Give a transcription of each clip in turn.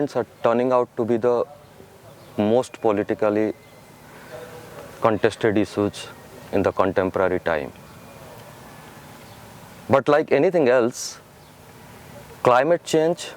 migrants are turning out to be the most politically contested issues in the contemporary time. But like anything else, climate change,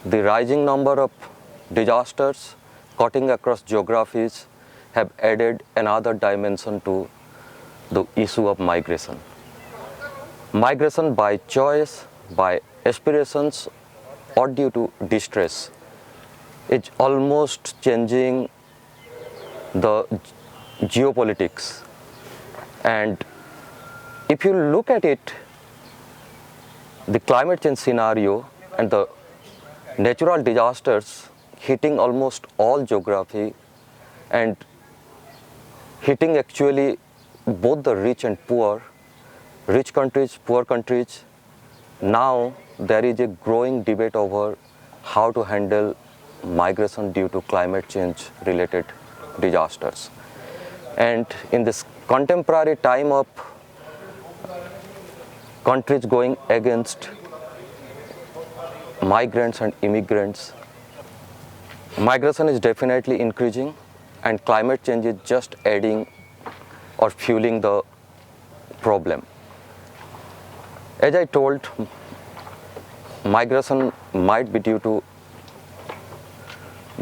the rising number of disasters cutting across geographies have added another dimension to the issue of migration. Migration by choice, by aspirations, or due to distress is almost changing the geopolitics. And if you look at it, the climate change scenario and the natural disasters hitting almost all geography and hitting actually both the rich and poor, rich countries, poor countries. Now there is a growing debate over how to handle migration due to climate change related disasters. And in this contemporary time of countries going against migrants and immigrants, migration is definitely increasing and climate change is just adding or fueling the problem. As I told, migration might be due to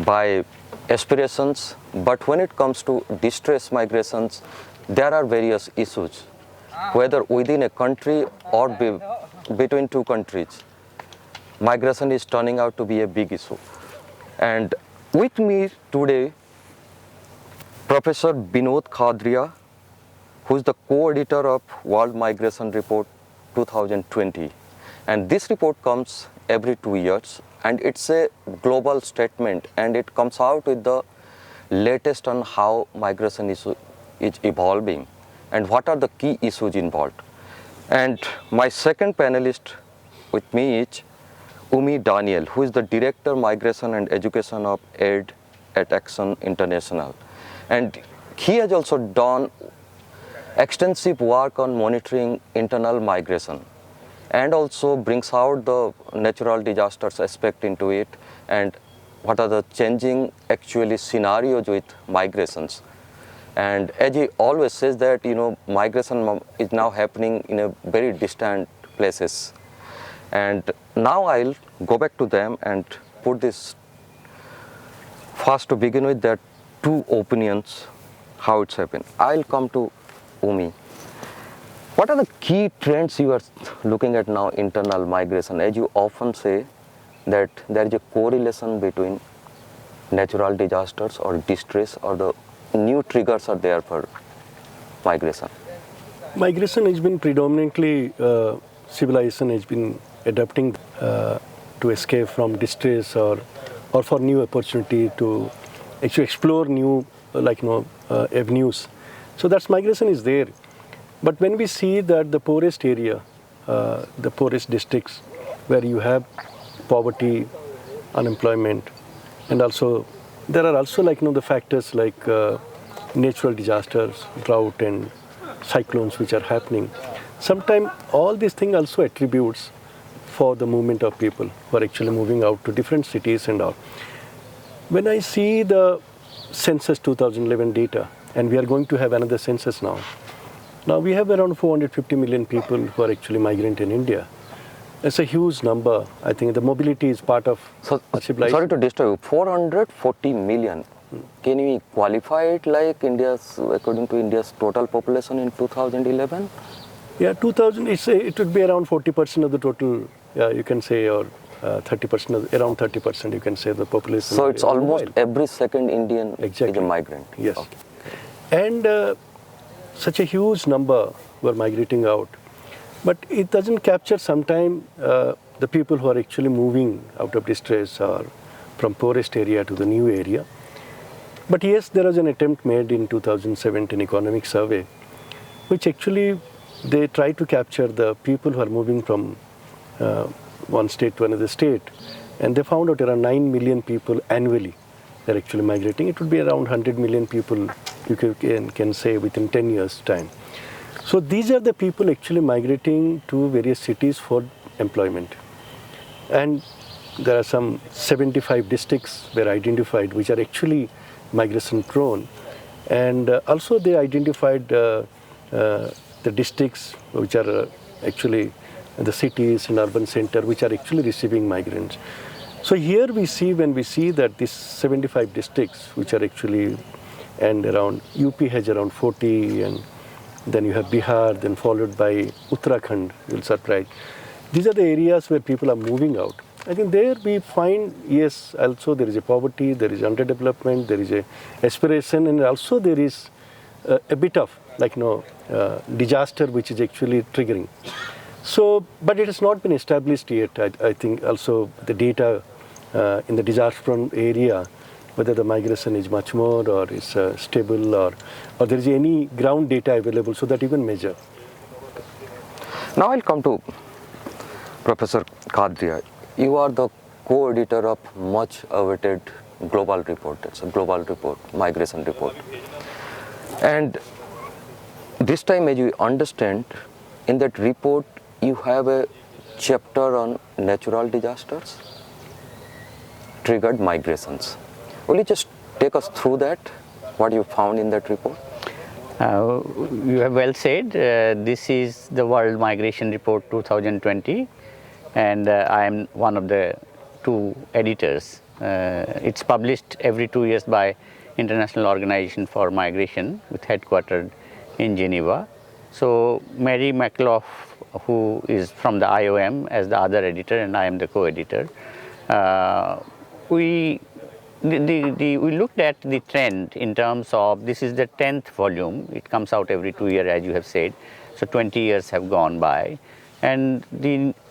by aspirations, but when it comes to distress migrations, there are various issues, whether within a country or between two countries. Migration is turning out to be a big issue. And with me today, Professor Binod Khadria, who is the co-editor of World Migration Report 2020. And this report comes every 2 years, and it's a global statement, and it comes out with the latest on how migration is evolving and what are the key issues involved. And my second panelist with me is Umi Daniel, who is the Director Migration and Education of AAD at Action International. And he has also done extensive work on monitoring internal migration and also brings out the natural disasters aspect into it and what are the changing actually scenarios with migrations. And as he always says that, migration is now happening in a very distant places. And now I'll go back to them and put this first to begin with that two opinions, how it's happened. I'll come to Umi. What are the key trends you are looking at now internal migration? As you often say that there is a correlation between natural disasters or distress or the new triggers are there for migration. Migration has been predominantly, civilization has been adapting to escape from distress or for new opportunity to actually explore new avenues. So that's migration is there. But when we see that the poorest area, the poorest districts where you have poverty, unemployment, and also there are also the factors like natural disasters, drought and cyclones which are happening. Sometimes all these things also attributes for the movement of people who are actually moving out to different cities and all. When I see the census 2011 data, and we are going to have another census now. Now we have around 450 million people who are actually migrant in India. It's a huge number. I think the mobility is part of civilization. Sorry to disturb you, 440 million. Can we qualify it like according to India's total population in 2011? Yeah, 2000, it would be around 40% of the total, you can say, or 30%, around 30% you can say the population. So it's almost every second Indian is a migrant. Yes. Okay. And such a huge number were migrating out. But it doesn't capture sometimes the people who are actually moving out of distress or from poorest area to the new area. But yes, there was an attempt made in 2017 economic survey, which actually they try to capture the people who are moving from one state to another state. And they found out around 9 million people annually are actually migrating. It would be around 100 million people, you can say, within 10 years' time. So these are the people actually migrating to various cities for employment. And there are some 75 districts were identified which are actually migration prone. And also they identified the districts which are actually the cities and urban center which are actually receiving migrants. So here we see, when we see that these 75 districts which are actually, and around UP has around 40, and then you have Bihar, then followed by Uttarakhand, you'll surprise. These are the areas where people are moving out. I think there we find, yes, also there is a poverty, there is underdevelopment, there is a aspiration, and also there is a bit of disaster which is actually triggering. So, but it has not been established yet. I think also the data in the disaster-prone area, whether the migration is much more or is stable, or there is any ground data available so that you can measure. Now I'll come to Professor Khadria. You are the co-editor of much awaited global report. It's a global report, migration report. And this time, as you understand, in that report, you have a chapter on natural disasters, triggered migrations. Will you just take us through that, what you found in that report? You have well said. This is the World Migration Report 2020, and I am one of the two editors. It's published every 2 years by International Organization for Migration, with headquartered in Geneva. So Mary McLaugh, who is from the IOM, as the other editor, and I am the co-editor. We looked at the trend in terms of, this is the 10th volume. It comes out every 2 years, as you have said. So 20 years have gone by. And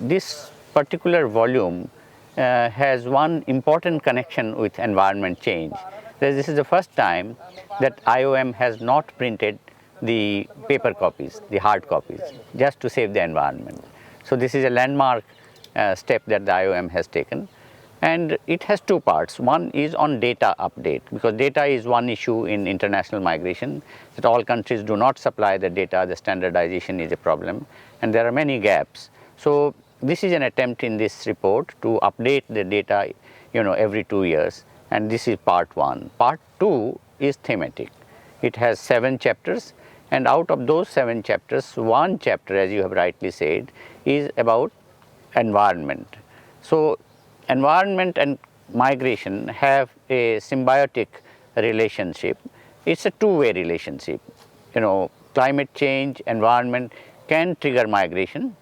this particular volume has one important connection with environment change. This is the first time that IOM has not printed the paper copies, the hard copies, just to save the environment. So this is a landmark step that the IOM has taken. And it has two parts. One is on data update, because data is one issue in international migration, that all countries do not supply the data, the standardization is a problem, and there are many gaps. So this is an attempt in this report to update the data, every 2 years, and this is part one. Part two is thematic. It has 7 chapters, and out of those 7 chapters, one chapter, as you have rightly said, is about environment. So environment and migration have a symbiotic relationship. It's a two-way relationship. Climate change, environment can trigger migration,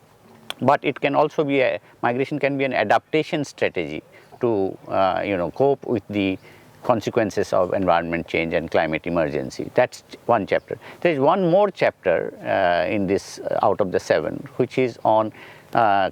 but it can also be migration can be an adaptation strategy to cope with the consequences of environment change and climate emergency. That's one chapter. There is one more chapter in this out of the 7, which is on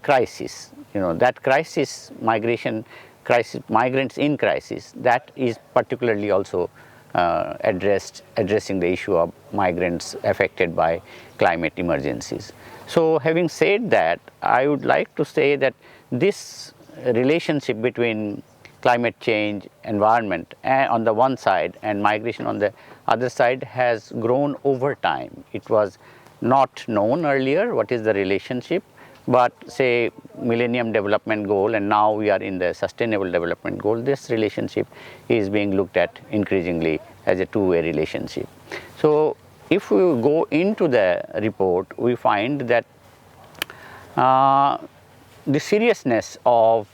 crisis. That crisis, migration crisis, migrants in crisis, that is particularly also addressing the issue of migrants affected by climate emergencies. So having said that, I would like to say that this relationship between climate change, environment on the one side and migration on the other side has grown over time. It was not known earlier what is the relationship, but say Millennium Development Goal, and now we are in the Sustainable Development Goal, this relationship is being looked at increasingly as a two-way relationship. So if we go into the report, we find that the seriousness of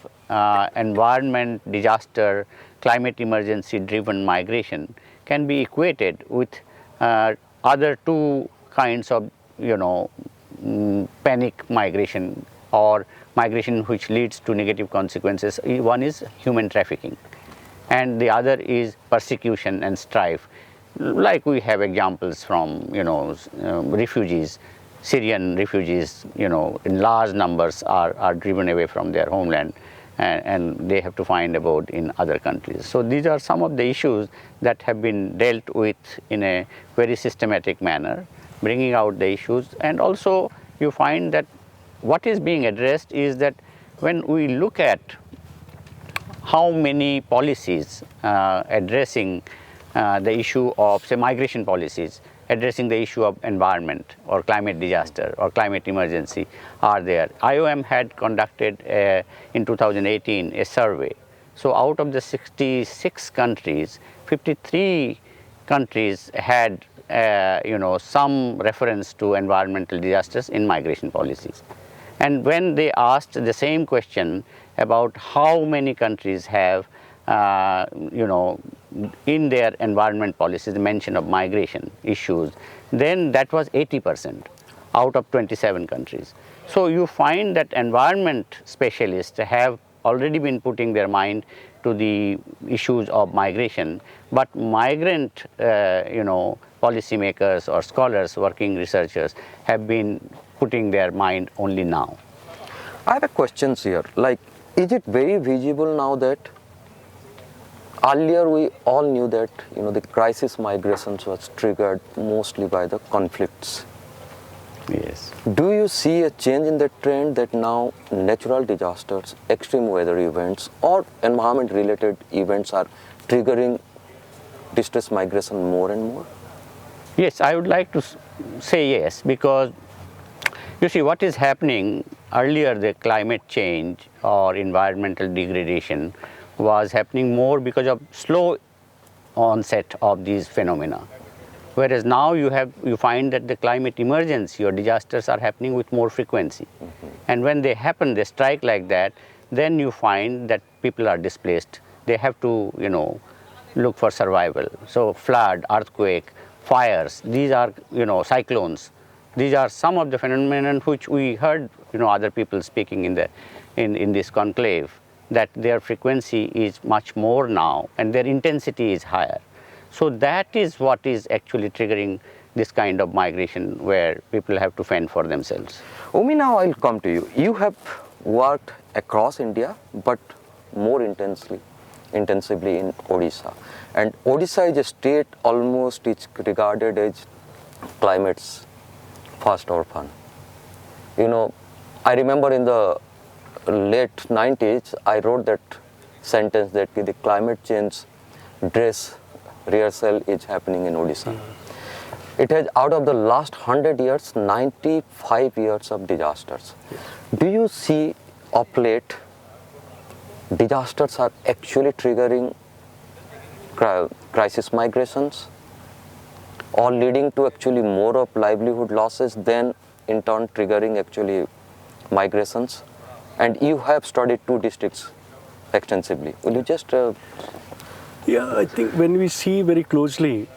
environment, disaster, climate emergency driven migration can be equated with other two kinds of panic migration, or migration which leads to negative consequences. One is human trafficking, and the other is persecution and strife. Like we have examples from refugees, Syrian refugees, in large numbers are driven away from their homeland, and they have to find abode in other countries. So these are some of the issues that have been dealt with in a very systematic manner, bringing out the issues. And also you find that what is being addressed is that when we look at how many policies addressing the issue of, say, migration policies addressing the issue of environment or climate disaster or climate emergency are there. IOM had conducted in 2018 a survey. So out of the 66 countries, 53 countries had some reference to environmental disasters in migration policies. And when they asked the same question about how many countries have in their environment policies the mention of migration issues, then that was 80% out of 27 countries. So you find that environment specialists have already been putting their mind to the issues of migration, but migrant policymakers or scholars, working researchers have been putting their mind only now. I have a question here, like, is it very visible now that earlier we all knew that the crisis migrations was triggered mostly by the conflicts? Yes. Do you see a change in the trend that now natural disasters, extreme weather events or environment related events are triggering distress migration more and more? Yes, I would like to say yes, because you see what is happening earlier, the climate change or environmental degradation was happening more because of slow onset of these phenomena. Whereas now you find that the climate emergency or disasters are happening with more frequency. And when they happen, they strike like that, then you find that people are displaced. They have to, look for survival. So flood, earthquake, fires, these are, cyclones. These are some of the phenomena which we heard, other people speaking in this conclave, that their frequency is much more now and their intensity is higher. So that is what is actually triggering this kind of migration where people have to fend for themselves. Umi, now I'll come to you. You have worked across India, but more intensively in Odisha. And Odisha is a state almost is regarded as climate's first orphan. I remember in the late 90s, I wrote that sentence that the climate change dress rehearsal is happening in Odisha. It has, out of the last 100 years, 95 years of disasters. Do you see of late disasters are actually triggering crisis migrations or leading to actually more of livelihood losses than in turn triggering actually migrations? And you have studied two districts extensively. Will you just... Yeah, I think when we see very closely,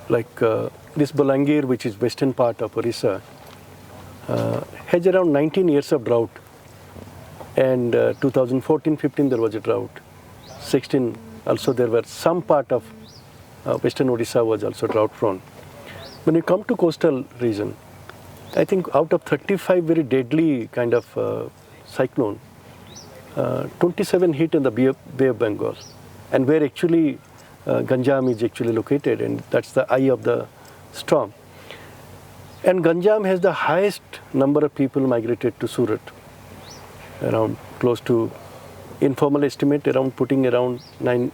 this Balangir, which is western part of Orissa, has around 19 years of drought. And 2014-15 there was a drought. 16 also there were some part of western Odisha was also drought prone. When you come to coastal region, I think out of 35 very deadly kind of cyclone, 27 hit in the Bay of Bengal, and where actually Ganjam is actually located, and that's the eye of the storm. And Ganjam has the highest number of people migrated to Surat, around close to, informal estimate, putting around 9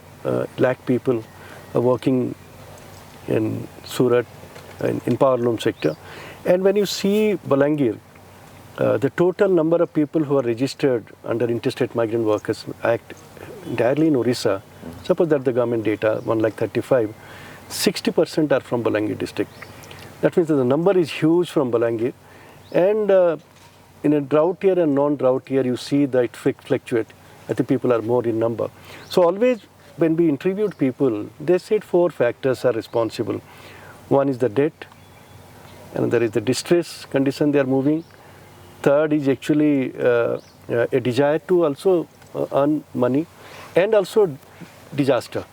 lakh people working in Surat, in power loom sector. And when you see Balangir, the total number of people who are registered under Interstate Migrant Workers Act entirely in Orissa, suppose that the government data, 1,35,000, 60% are from Balangir district. That means that the number is huge from Balangir. And in a drought year and non-drought year, you see that it fluctuates. I think people are more in number. So always when we interviewed people, they said 4 factors are responsible. One is the debt, and there is the distress condition they are moving. Third is actually a desire to also earn money, and also disaster.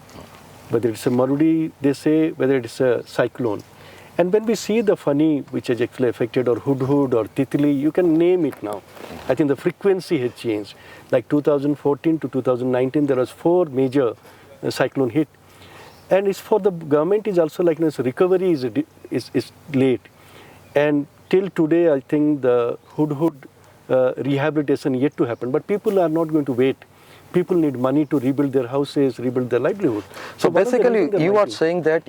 Whether it's a marudi, they say, whether it's a cyclone. And when we see the Fani, which has actually affected, or Hudhud or Titli, you can name it now. I think the frequency has changed. Like 2014 to 2019, there was 4 major cyclone hit. And it's for the government is also like, recovery is late. And till today, I think the Hudhud rehabilitation yet to happen. But people are not going to wait. People need money to rebuild their houses, rebuild their livelihood. So basically, you are saying that,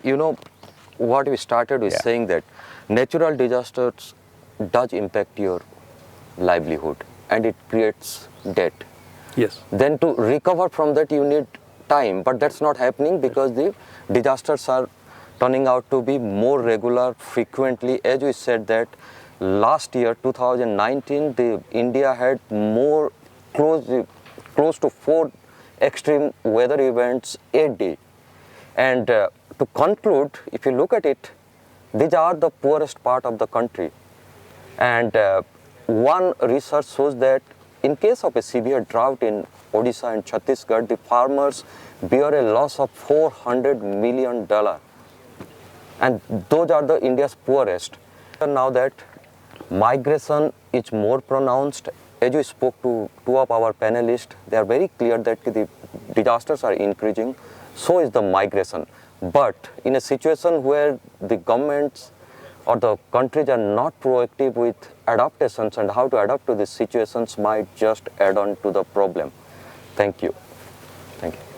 what we started with Yeah. saying that natural disasters does impact your livelihood and it creates debt. Yes. Then to recover from that you need time, but that's not happening because the disasters are turning out to be more regular frequently. As we said that last year 2019 India had more close to 4 extreme weather events a day. And to conclude, if you look at it, these are the poorest part of the country. And one research shows that in case of a severe drought in Odisha and Chhattisgarh, the farmers bear a loss of $400 million. And those are the India's poorest. And now that migration is more pronounced, as we spoke to two of our panelists, they are very clear that the disasters are increasing, so is the migration. But in a situation where the governments or the countries are not proactive with adaptations and how to adapt to these situations might just add on to the problem. Thank you. Thank you.